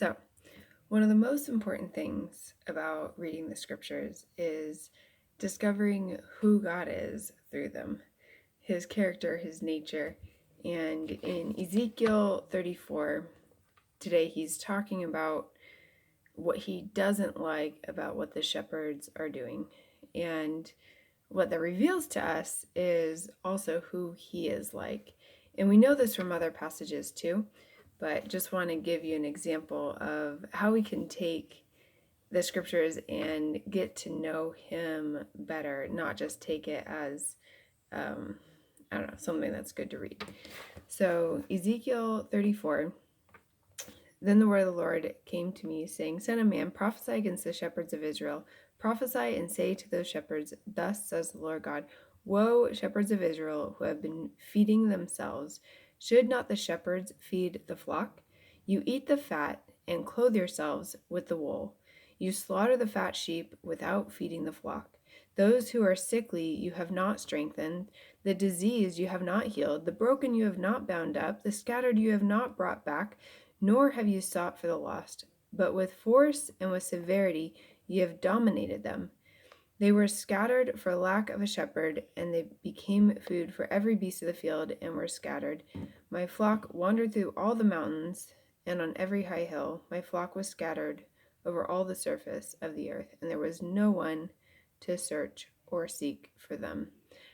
So, one of the most important things about reading the scriptures is discovering who God is through them, his character, his nature. And in Ezekiel 34, today he's talking about what he doesn't like about what the shepherds are doing. And what that reveals to us is also who he is like. And we know this from other passages too, but just want to give you an example of how we can take the scriptures and get to know him better, not just take it as, I don't know, something that's good to read. So, Ezekiel 34. Then the word of the Lord came to me, saying, Son of man, prophesy against the shepherds of Israel. Prophesy and say to those shepherds, Thus says the Lord God, Woe, shepherds of Israel, who have been feeding themselves. Should not the shepherds feed the flock? You eat the fat and clothe yourselves with the wool. You slaughter the fat sheep without feeding the flock. Those who are sickly you have not strengthened, the diseased you have not healed, the broken you have not bound up, the scattered you have not brought back, nor have you sought for the lost, but with force and with severity ye have dominated them. They were scattered for lack of a shepherd, and they became food for every beast of the field, and were scattered. My flock wandered through all the mountains, and on every high hill. My flock was scattered over all the surface of the earth, and there was no one to search or seek for them.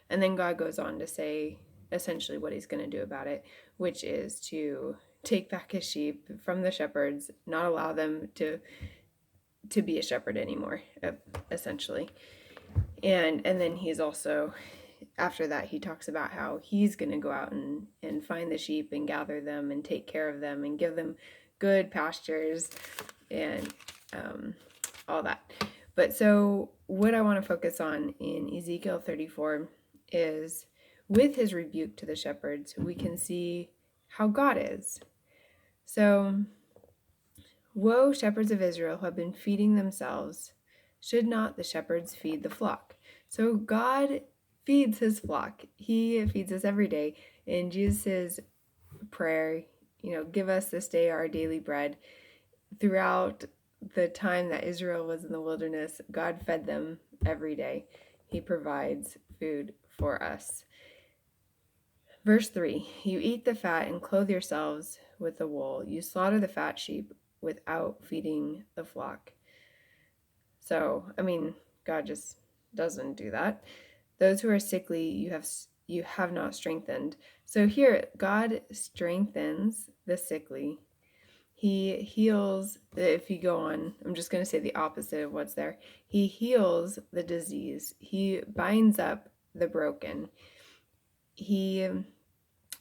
And then God goes on to say essentially what he's going to do about it, which is to take back his sheep from the shepherds, not allow them to be a shepherd anymore, essentially. And then he's also, after that, he talks about how he's going to go out and find the sheep and gather them and take care of them and give them good pastures and all that. But so what I want to focus on in Ezekiel 34 is, with his rebuke to the shepherds, we can see how God is. So, woe, shepherds of Israel who have been feeding themselves. Should not the shepherds feed the flock? So God feeds his flock. He feeds us every day. In Jesus' prayer, give us this day our daily bread. Throughout the time that Israel was in the wilderness, God fed them every day. He provides food for us. Verse 3, you eat the fat and clothe yourselves with the wool. You slaughter the fat sheep without feeding the flock. So, God just doesn't do that. Those who are sickly, you have not strengthened. So here, God strengthens the sickly. He heals, if you go on, I'm just going to say the opposite of what's there. He heals the disease. He binds up the broken. He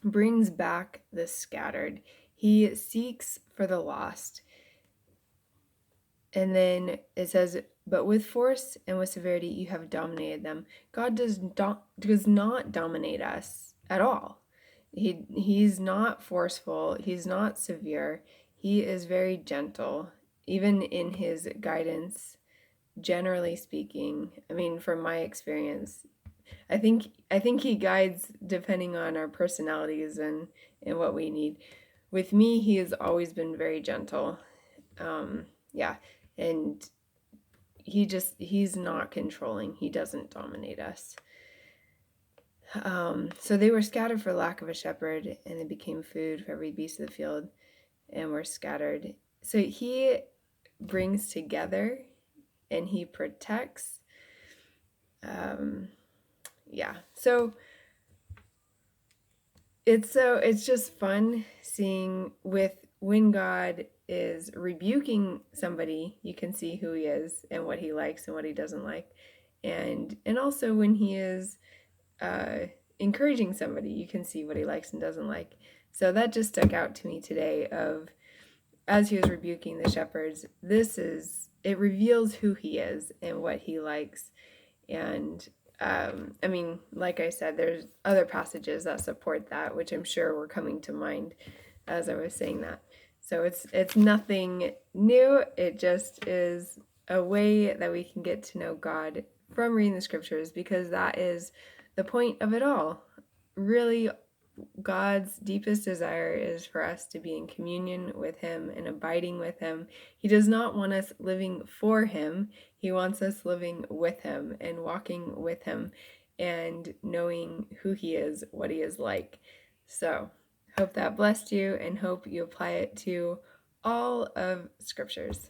brings back the scattered. He seeks for the lost. And then it says, but with force and with severity you have dominated them. God does not dominate us at all. He's not forceful. He's not severe. He is very gentle, even in his guidance, generally speaking. From my experience, I think he guides depending on our personalities and what we need. With me, he has always been very gentle. Yeah. And he's not controlling. He doesn't dominate us. So they were scattered for lack of a shepherd, and they became food for every beast of the field, and were scattered. So he brings together and he protects. So it's just fun seeing when God is rebuking somebody, you can see who he is and what he likes and what he doesn't like. And also when he is encouraging somebody, you can see what he likes and doesn't like. So that just stuck out to me today, of as he was rebuking the shepherds, it reveals who he is and what he likes. And like I said, there's other passages that support that, which I'm sure were coming to mind as I was saying that. So it's nothing new. It just is a way that we can get to know God from reading the scriptures, because that is the point of it all. Really, God's deepest desire is for us to be in communion with Him and abiding with Him. He does not want us living for Him. He wants us living with Him and walking with Him and knowing who He is, what He is like. So, hope that blessed you and hope you apply it to all of Scriptures.